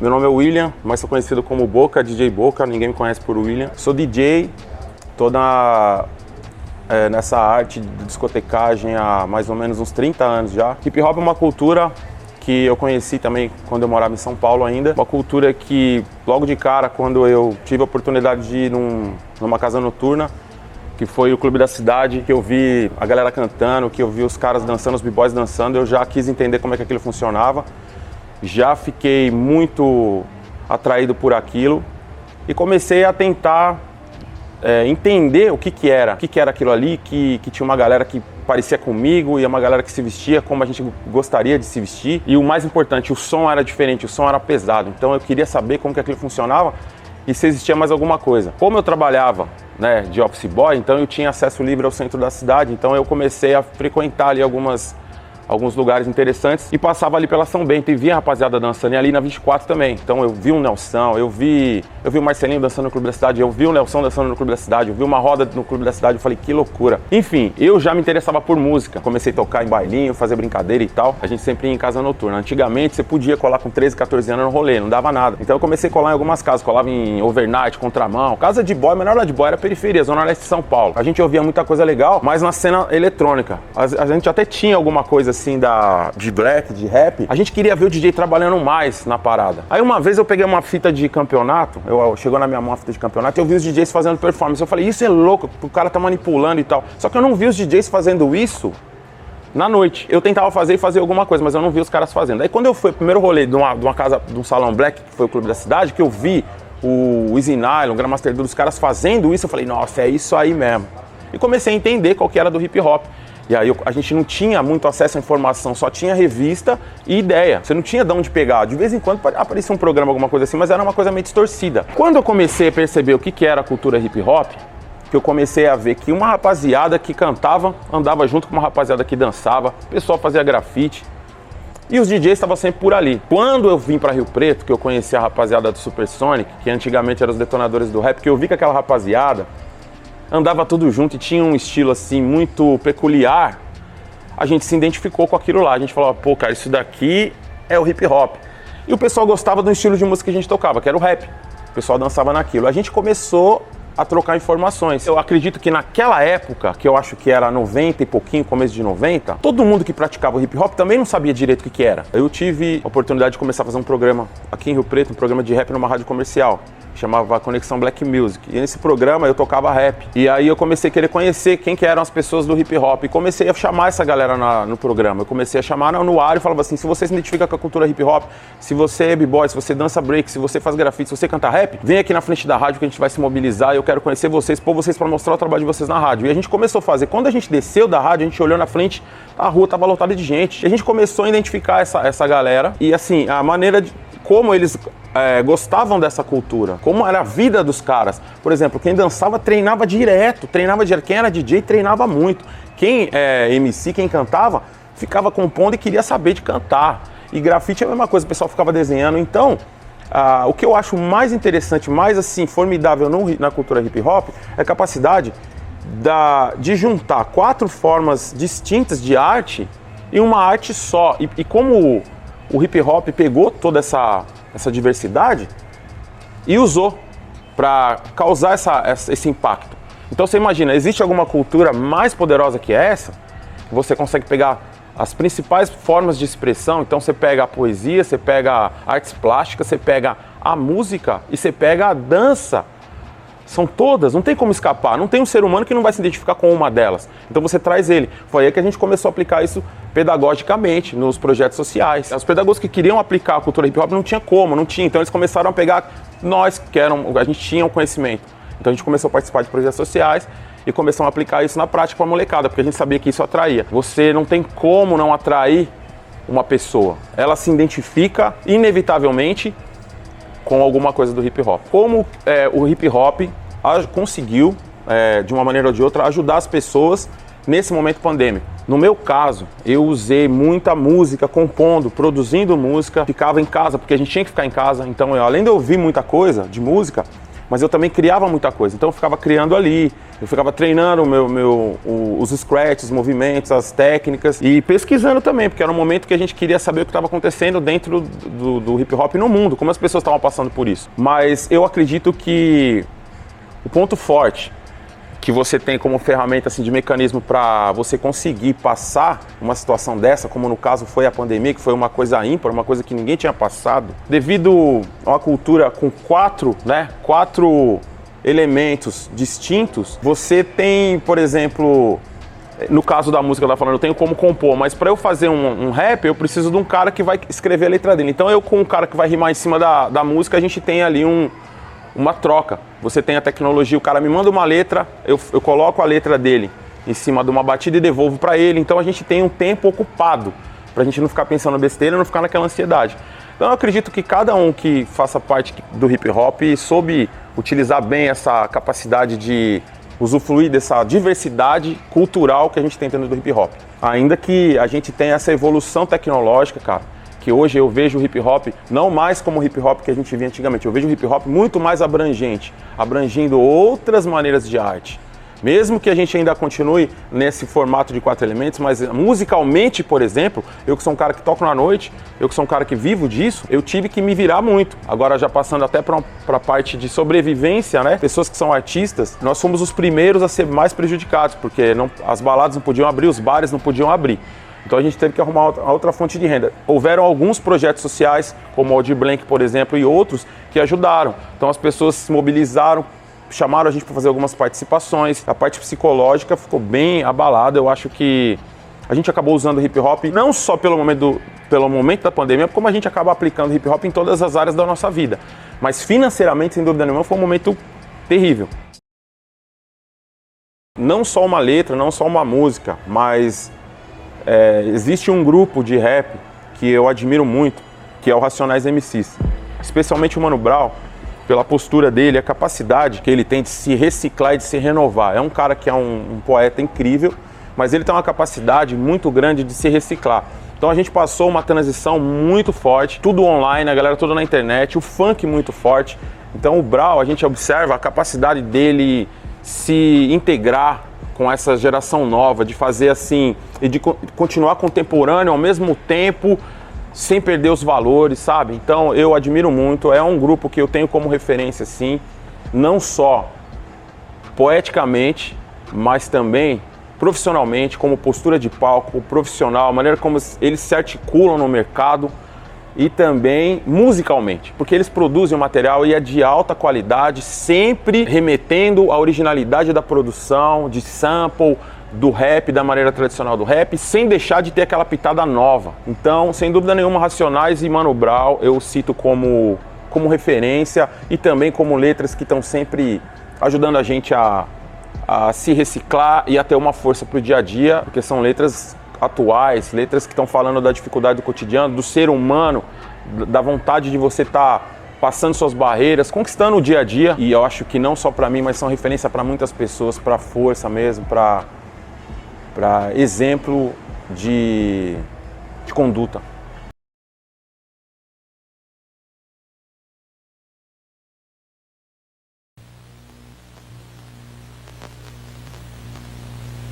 Meu nome é William, mas sou conhecido como Boca, DJ Boca, ninguém me conhece por William. Sou DJ, tô nessa arte de discotecagem há mais ou menos uns 30 anos já. Hip Hop é uma cultura que eu conheci também quando eu morava em São Paulo ainda. Uma cultura que, logo de cara, quando eu tive a oportunidade de ir numa casa noturna, que foi o Clube da Cidade, que eu vi a galera cantando, que eu vi os caras dançando, os b-boys dançando, eu já quis entender como é que aquilo funcionava. Já fiquei muito atraído por aquilo e comecei a tentar entender o que era aquilo ali, que tinha uma galera que parecia comigo e uma galera que se vestia como a gente gostaria de se vestir. E o mais importante, o som era diferente, o som era pesado. Então eu queria saber como que aquilo funcionava e se existia mais alguma coisa. Como eu trabalhava, né, de office boy, então eu tinha acesso livre ao centro da cidade, então eu comecei a frequentar ali alguns lugares interessantes e passava ali pela São Bento e via a rapaziada dançando, e ali na 24 também. Então eu vi o Nelson, eu vi o Marcelinho dançando no Clube da Cidade, eu vi o Nelson dançando no Clube da Cidade, eu vi uma roda no Clube da Cidade, eu falei, que loucura. Enfim, eu já me interessava por música, comecei a tocar em bailinho, fazer brincadeira e tal. A gente sempre ia em casa noturna. Antigamente você podia colar com 13, 14 anos no rolê, não dava nada. Então eu comecei a colar em algumas casas, colava em overnight, contramão, casa de boy, mas não era de boy, era periferia, Zona Leste de São Paulo. A gente ouvia muita coisa legal, mas na cena eletrônica. A gente até tinha alguma coisa assim de black, de rap, a gente queria ver o DJ trabalhando mais na parada. Aí uma vez eu peguei uma fita de campeonato, chegou na minha mão uma fita de campeonato e eu vi os DJs fazendo performance. Eu falei, isso é louco, o cara tá manipulando e tal. Só que eu não vi os DJs fazendo isso na noite. Eu tentava fazer alguma coisa, mas eu não vi os caras fazendo. Aí quando eu fui, primeiro rolê de uma casa, de um salão black, que foi o Clube da Cidade, que eu vi o Easy Nylon, o Grandmaster dos caras fazendo isso, eu falei, nossa, é isso aí mesmo. E comecei a entender qual que era do hip hop. E aí a gente não tinha muito acesso à informação, só tinha revista e ideia. Você não tinha de onde pegar. De vez em quando aparecia um programa, alguma coisa assim, mas era uma coisa meio distorcida. Quando eu comecei a perceber o que era a cultura hip hop, que eu comecei a ver que uma rapaziada que cantava andava junto com uma rapaziada que dançava, o pessoal fazia grafite e os DJs estavam sempre por ali. Quando eu vim para Rio Preto, que eu conheci a rapaziada do Supersonic, que antigamente eram os detonadores do rap, que eu vi que aquela rapaziada andava tudo junto e tinha um estilo assim muito peculiar, a gente se identificou com aquilo lá. A gente falava, pô, cara, isso daqui é o hip hop. E o pessoal gostava do estilo de música que a gente tocava, que era o rap. O pessoal dançava naquilo. A gente começou a trocar informações. Eu acredito que naquela época, que eu acho que era 90 e pouquinho, começo de 90, todo mundo que praticava o hip hop também não sabia direito o que era. Eu tive a oportunidade de começar a fazer um programa aqui em Rio Preto, um programa de rap numa rádio comercial, chamava Conexão Black Music. E nesse programa eu tocava rap. E aí eu comecei a querer conhecer quem que eram as pessoas do hip hop. E comecei a chamar essa galera no programa. Eu comecei a chamar no ar e falava assim, se você se identifica com a cultura hip hop, se você é b-boy, se você dança break, se você faz grafite, se você canta rap, vem aqui na frente da rádio que a gente vai se mobilizar e eu quero conhecer vocês, pôr vocês para mostrar o trabalho de vocês na rádio. E a gente começou a fazer. Quando a gente desceu da rádio, a gente olhou na frente, a rua tava lotada de gente. E a gente começou a identificar essa galera. E assim, a maneira de como eles gostavam dessa cultura, como era a vida dos caras. Por exemplo, quem dançava treinava direto. Quem era DJ treinava muito. Quem MC, quem cantava, ficava compondo e queria saber de cantar. E grafite é a mesma coisa, o pessoal ficava desenhando. Então, o que eu acho mais interessante, mais assim, formidável na cultura hip hop é a capacidade de juntar 4 formas distintas de arte em uma arte só. E como o hip hop pegou toda essa diversidade e usou para causar esse impacto. Então você imagina, existe alguma cultura mais poderosa que essa? Você consegue pegar as principais formas de expressão, então você pega a poesia, você pega artes plásticas, você pega a música e você pega a dança. São todas, não tem como escapar, não tem um ser humano que não vai se identificar com uma delas. Então você traz ele. Foi aí que a gente começou a aplicar isso pedagogicamente nos projetos sociais. Os pedagogos que queriam aplicar a cultura hip hop não tinha como, não tinha. Então eles começaram a pegar a gente tinha o conhecimento. Então a gente começou a participar de projetos sociais e começamos a aplicar isso na prática para a molecada, porque a gente sabia que isso atraía. Você não tem como não atrair uma pessoa. Ela se identifica inevitavelmente com alguma coisa do hip hop. Como o hip hop conseguiu, de uma maneira ou de outra, ajudar as pessoas nesse momento pandêmico. No meu caso, eu usei muita música, compondo, produzindo música, ficava em casa, porque a gente tinha que ficar em casa. Então, além de eu ouvir muita coisa de música, mas eu também criava muita coisa. Então eu ficava criando ali, eu ficava treinando os scratches, os movimentos, as técnicas e pesquisando também, porque era um momento que a gente queria saber o que estava acontecendo dentro do hip hop no mundo, como as pessoas estavam passando por isso. Mas eu acredito que o ponto forte que você tem como ferramenta assim, de mecanismo para você conseguir passar uma situação dessa, como no caso foi a pandemia, que foi uma coisa ímpar, uma coisa que ninguém tinha passado, devido a uma cultura com quatro elementos distintos, você tem, por exemplo, no caso da música, eu estava falando, eu tenho como compor, mas para eu fazer um rap, eu preciso de um cara que vai escrever a letra dele. Então eu com um cara que vai rimar em cima da música, a gente tem ali uma troca. Você tem a tecnologia, o cara me manda uma letra, eu coloco a letra dele em cima de uma batida e devolvo para ele. Então a gente tem um tempo ocupado, pra gente não ficar pensando besteira e não ficar naquela ansiedade. Então eu acredito que cada um que faça parte do hip hop soube utilizar bem essa capacidade de usufruir dessa diversidade cultural que a gente tem dentro do hip hop. Ainda que a gente tenha essa evolução tecnológica, cara, que hoje eu vejo o hip hop não mais como o hip hop que a gente via antigamente, eu vejo o hip hop muito mais abrangente, abrangindo outras maneiras de arte. Mesmo que a gente ainda continue nesse formato de 4 elementos, mas musicalmente, por exemplo, eu que sou um cara que toco na noite, eu que sou um cara que vivo disso, eu tive que me virar muito. Agora já passando até para a parte de sobrevivência, né? Pessoas que são artistas, nós fomos os primeiros a ser mais prejudicados, porque as baladas não podiam abrir, os bares não podiam abrir. Então a gente teve que arrumar outra fonte de renda. Houveram alguns projetos sociais, como o Aldir Blanc, por exemplo, e outros, que ajudaram. Então as pessoas se mobilizaram, chamaram a gente para fazer algumas participações. A parte psicológica ficou bem abalada. Eu acho que a gente acabou usando o hip hop não só pelo momento da pandemia, como a gente acaba aplicando hip hop em todas as áreas da nossa vida. Mas financeiramente, sem dúvida nenhuma, foi um momento terrível. Não só uma letra, não só uma música, mas existe um grupo de rap que eu admiro muito, que é o Racionais MCs. Especialmente o Mano Brown, pela postura dele, a capacidade que ele tem de se reciclar e de se renovar. É um cara que é um poeta incrível, mas ele tem uma capacidade muito grande de se reciclar. Então a gente passou uma transição muito forte, tudo online, a galera toda na internet, o funk muito forte. Então o Brown, a gente observa a capacidade dele se integrar com essa geração nova, de fazer assim, e de continuar contemporâneo ao mesmo tempo, sem perder os valores, sabe? Então eu admiro muito, é um grupo que eu tenho como referência, sim, não só poeticamente, mas também profissionalmente, como postura de palco, profissional, a maneira como eles se articulam no mercado e também musicalmente, porque eles produzem um material e é de alta qualidade, sempre remetendo à originalidade da produção, de sample, do rap, da maneira tradicional do rap, sem deixar de ter aquela pitada nova. Então, sem dúvida nenhuma, Racionais e Mano Brown eu cito como referência e também como letras que estão sempre ajudando a gente a se reciclar e a ter uma força para o dia a dia, porque são letras atuais, letras que estão falando da dificuldade do cotidiano, do ser humano, da vontade de você estar passando suas barreiras, conquistando o dia a dia. E eu acho que não só para mim, mas são referência para muitas pessoas, para força mesmo, para exemplo de conduta.